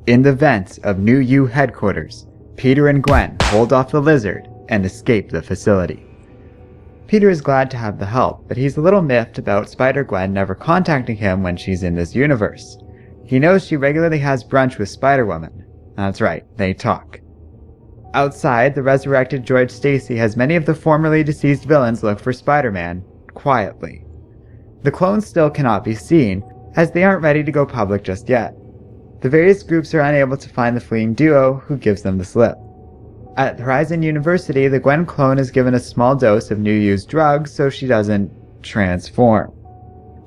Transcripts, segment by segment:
In the vents of New U headquarters, Peter and Gwen hold off the lizard and escape the facility. Peter is glad to have the help, but he's a little miffed about Spider-Gwen never contacting him when she's in this universe. He knows she regularly has brunch with Spider-Woman. That's right, they talk. Outside, the resurrected George Stacy has many of the formerly deceased villains look for Spider-Man, quietly. The clones still cannot be seen, as they aren't ready to go public just yet. The various groups are unable to find the fleeing duo who gives them the slip. At Horizon University, the Gwen clone is given a small dose of New U's drugs so she doesn't transform.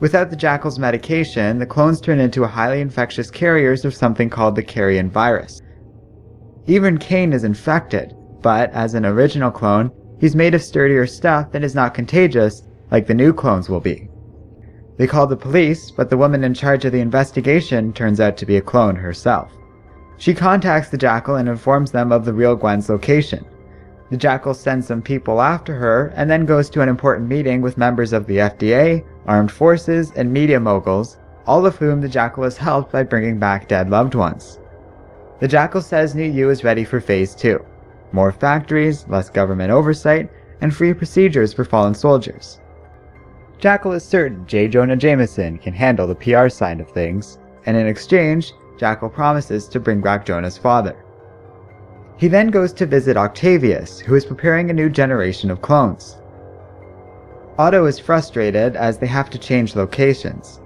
Without the Jackal's medication, the clones turn into highly infectious carriers of something called the carrion virus. Even Kane is infected, but as an original clone, he's made of sturdier stuff and is not contagious like the new clones will be. They call the police, but the woman in charge of the investigation turns out to be a clone herself. She contacts the Jackal and informs them of the real Gwen's location. The Jackal sends some people after her and then goes to an important meeting with members of the FDA, armed forces, and media moguls, all of whom the Jackal has helped by bringing back dead loved ones. The Jackal says New U is ready for Phase 2. More factories, less government oversight, and free procedures for fallen soldiers. Jackal is certain J. Jonah Jameson can handle the PR side of things, and in exchange, Jackal promises to bring back Jonah's father. He then goes to visit Octavius, who is preparing a new generation of clones. Otto is frustrated as they have to change locations.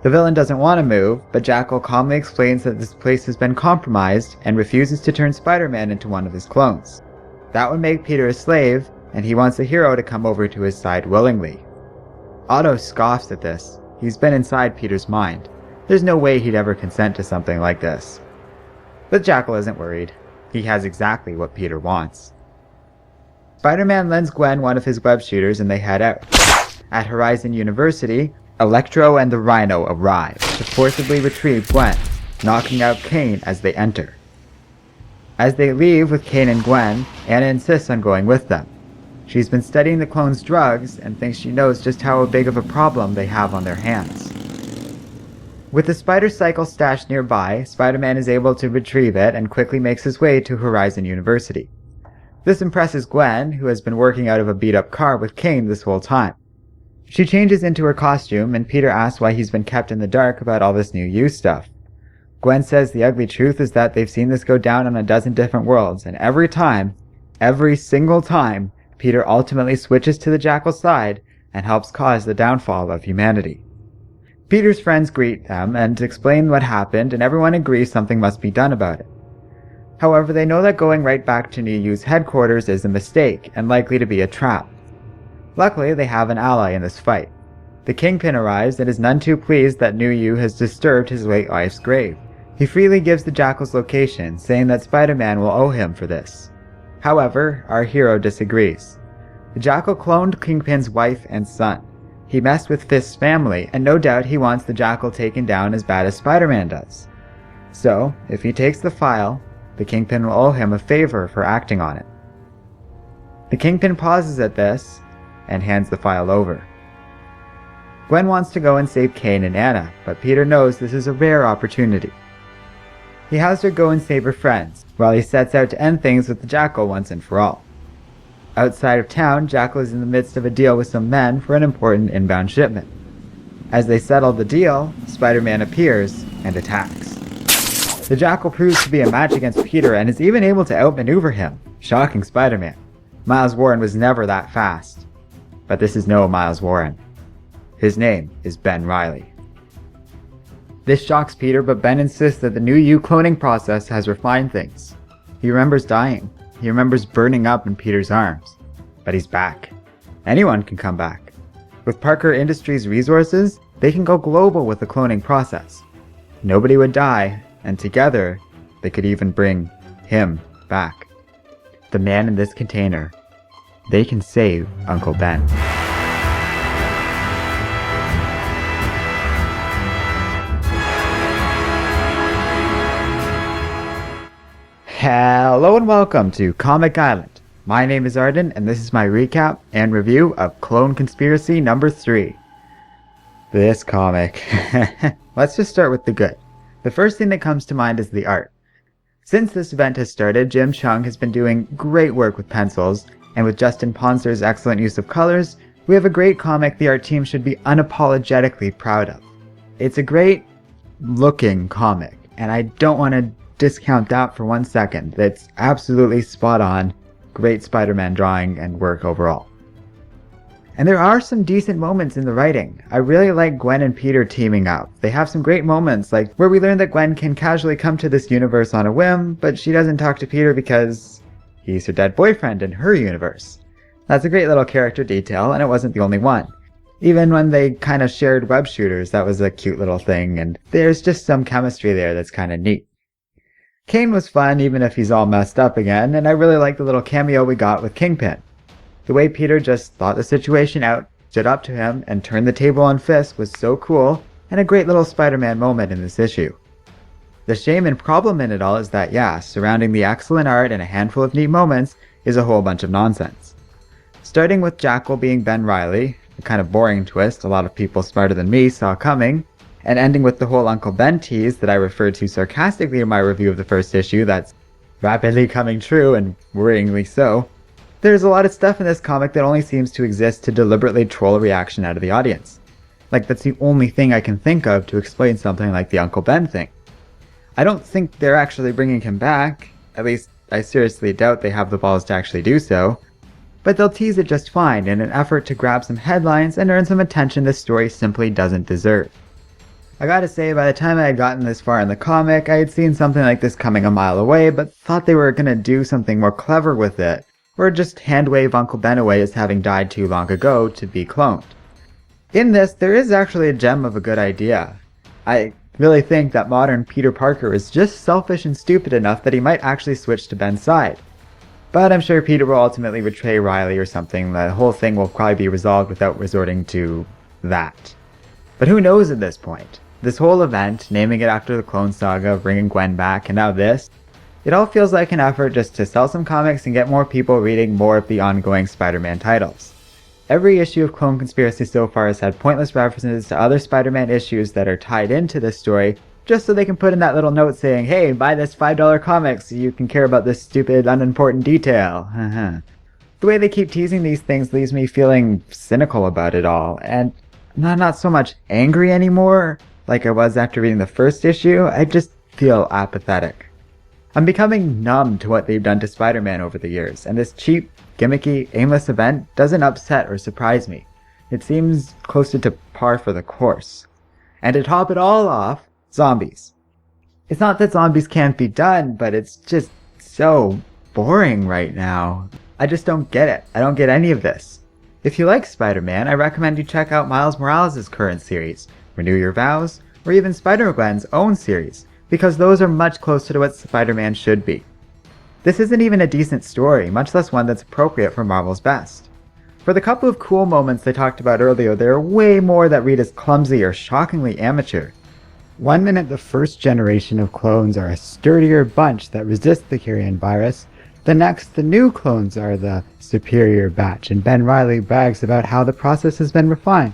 The villain doesn't want to move, but Jackal calmly explains that this place has been compromised and refuses to turn Spider-Man into one of his clones. That would make Peter a slave, and he wants a hero to come over to his side willingly. Otto scoffs at this. He's been inside Peter's mind. There's no way he'd ever consent to something like this. But Jackal isn't worried. He has exactly what Peter wants. Spider-Man lends Gwen one of his web shooters and they head out. At Horizon University, Electro and the Rhino arrive to forcibly retrieve Gwen, knocking out Kane as they enter. As they leave with Kane and Gwen, Anna insists on going with them. She's been studying the clones' drugs and thinks she knows just how big of a problem they have on their hands. With the spider cycle stashed nearby, Spider-Man is able to retrieve it and quickly makes his way to Horizon University. This impresses Gwen, who has been working out of a beat-up car with Kane this whole time. She changes into her costume, and Peter asks why he's been kept in the dark about all this New U stuff. Gwen says the ugly truth is that they've seen this go down on a dozen different worlds, and every single time, Peter ultimately switches to the Jackal's side and helps cause the downfall of humanity. Peter's friends greet them and explain what happened, and everyone agrees something must be done about it. However, they know that going right back to New U's headquarters is a mistake and likely to be a trap. Luckily, they have an ally in this fight. The Kingpin arrives and is none too pleased that New U has disturbed his late wife's grave. He freely gives the Jackal's location, saying that Spider-Man will owe him for this. However, our hero disagrees. The Jackal cloned Kingpin's wife and son. He messed with Fist's family, and no doubt he wants the Jackal taken down as bad as Spider-Man does. So, if he takes the file, the Kingpin will owe him a favor for acting on it. The Kingpin pauses at this, and hands the file over. Gwen wants to go and save Kane and Anna, but Peter knows this is a rare opportunity. He has her go and save her friends, while he sets out to end things with the Jackal once and for all. Outside of town, Jackal is in the midst of a deal with some men for an important inbound shipment. As they settle the deal, Spider-Man appears and attacks. The Jackal proves to be a match against Peter and is even able to outmaneuver him, shocking Spider-Man. Miles Warren was never that fast. But this is no Miles Warren. His name is Ben Reilly. This shocks Peter, but Ben insists that the New U cloning process has refined things. He remembers dying. He remembers burning up in Peter's arms. But he's back. Anyone can come back. With Parker Industries' resources, they can go global with the cloning process. Nobody would die, and together, they could even bring him back. The man in this container. They can save Uncle Ben. Hello and welcome to Comic Island. My name is Arden, and this is my recap and review of Clone Conspiracy number 3. This comic. Let's just start with the good. The first thing that comes to mind is the art. Since this event has started, Jim Chung has been doing great work with pencils, and with Justin Ponser's excellent use of colors, we have a great comic the art team should be unapologetically proud of. It's a great looking comic, and I don't want to discount that for 1 second. It's absolutely spot on, great Spider-Man drawing and work overall. And there are some decent moments in the writing. I really like Gwen and Peter teaming up. They have some great moments, like where we learn that Gwen can casually come to this universe on a whim, but she doesn't talk to Peter because he's her dead boyfriend in her universe. That's a great little character detail, and it wasn't the only one. Even when they kind of shared web shooters, that was a cute little thing, and there's just some chemistry there that's kind of neat. Kane was fun, even if he's all messed up again, and I really liked the little cameo we got with Kingpin. The way Peter just thought the situation out, stood up to him, and turned the table on Fisk was so cool, and a great little Spider-Man moment in this issue. The shame and problem in it all is that, yeah, surrounding the excellent art and a handful of neat moments is a whole bunch of nonsense. Starting with Jackal being Ben Reilly, a kind of boring twist a lot of people smarter than me saw coming, and ending with the whole Uncle Ben tease that I referred to sarcastically in my review of the first issue that's rapidly coming true and worryingly so. There's a lot of stuff in this comic that only seems to exist to deliberately troll a reaction out of the audience. Like, that's the only thing I can think of to explain something like the Uncle Ben thing. I don't think they're actually bringing him back, at least I seriously doubt they have the balls to actually do so, but they'll tease it just fine in an effort to grab some headlines and earn some attention this story simply doesn't deserve. I gotta say, by the time I had gotten this far in the comic, I had seen something like this coming a mile away, but thought they were gonna do something more clever with it, or just hand-wave Uncle Ben away as having died too long ago to be cloned. In this, there is actually a gem of a good idea. I really think that modern Peter Parker is just selfish and stupid enough that he might actually switch to Ben's side. But I'm sure Peter will ultimately betray Riley or something. The whole thing will probably be resolved without resorting to that. But who knows at this point? This whole event, naming it after the Clone Saga, bringing Gwen back, and now this, it all feels like an effort just to sell some comics and get more people reading more of the ongoing Spider-Man titles. Every issue of Clone Conspiracy so far has had pointless references to other Spider-Man issues that are tied into this story, just so they can put in that little note saying, hey, buy this $5 comic so you can care about this stupid, unimportant detail. The way they keep teasing these things leaves me feeling cynical about it all, and not so much angry anymore, like I was after reading the first issue. I just feel apathetic. I'm becoming numb to what they've done to Spider-Man over the years, and this cheap, gimmicky, aimless event doesn't upset or surprise me. It seems closer to par for the course. And to top it all off, zombies. It's not that zombies can't be done, but it's just so boring right now. I just don't get it. I don't get any of this. If you like Spider-Man, I recommend you check out Miles Morales' current series, Renew Your Vows, or even Spider-Gwen's own series, because those are much closer to what Spider-Man should be. This isn't even a decent story, much less one that's appropriate for Marvel's best. For the couple of cool moments they talked about earlier, there are way more that read as clumsy or shockingly amateur. One minute the first generation of clones are a sturdier bunch that resist the Kyrian virus, the next the new clones are the superior batch, and Ben Reilly brags about how the process has been refined.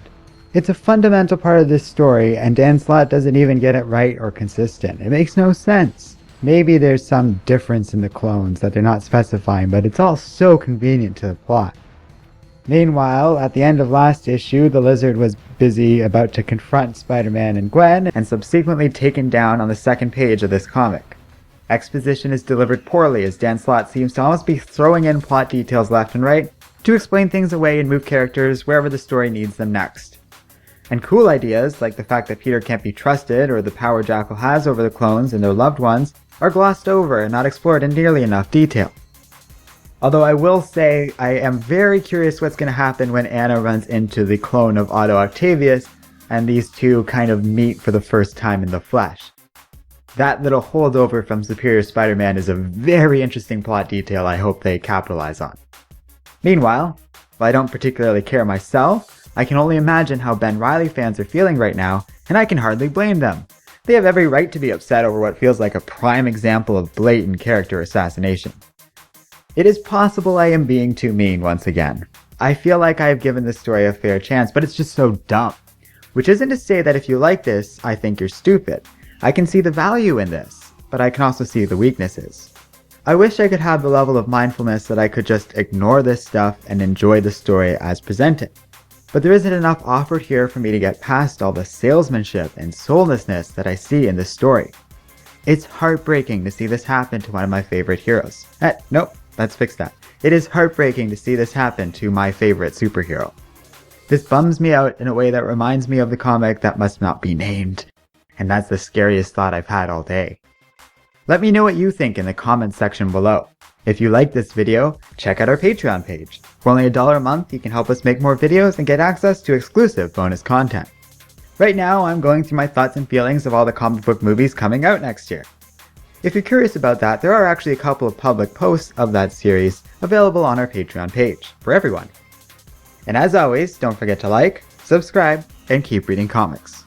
It's a fundamental part of this story, and Dan Slott doesn't even get it right or consistent. It makes no sense. Maybe there's some difference in the clones that they're not specifying, but it's all so convenient to the plot. Meanwhile, at the end of last issue, the Lizard was busy about to confront Spider-Man and Gwen, and subsequently taken down on the second page of this comic. Exposition is delivered poorly, as Dan Slott seems to almost be throwing in plot details left and right to explain things away and move characters wherever the story needs them next. And cool ideas, like the fact that Peter can't be trusted or the power Jackal has over the clones and their loved ones, are glossed over and not explored in nearly enough detail. Although I will say I am very curious what's going to happen when Anna runs into the clone of Otto Octavius and these two kind of meet for the first time in the flesh. That little holdover from Superior Spider-Man is a very interesting plot detail I hope they capitalize on. Meanwhile, while I don't particularly care myself, I can only imagine how Ben Reilly fans are feeling right now, and I can hardly blame them. They have every right to be upset over what feels like a prime example of blatant character assassination. It is possible I am being too mean once again. I feel like I have given this story a fair chance, but it's just so dumb. Which isn't to say that if you like this, I think you're stupid. I can see the value in this. but I can also see the weaknesses. I wish I could have the level of mindfulness that I could just ignore this stuff and enjoy the story as presented. But there isn't enough offered here for me to get past all the salesmanship and soullessness that I see in this story. It's heartbreaking to see this happen to one of my favorite heroes. Nope, let's fix that. It is heartbreaking to see this happen to my favorite superhero. This bums me out in a way that reminds me of the comic that must not be named. And that's the scariest thought I've had all day. Let me know what you think in the comments section below. If you like this video, check out our Patreon page. For only $1 a month, you can help us make more videos and get access to exclusive bonus content. Right now, I'm going through my thoughts and feelings of all the comic book movies coming out next year. If you're curious about that, there are actually a couple of public posts of that series available on our Patreon page for everyone. And as always, don't forget to like, subscribe, and keep reading comics.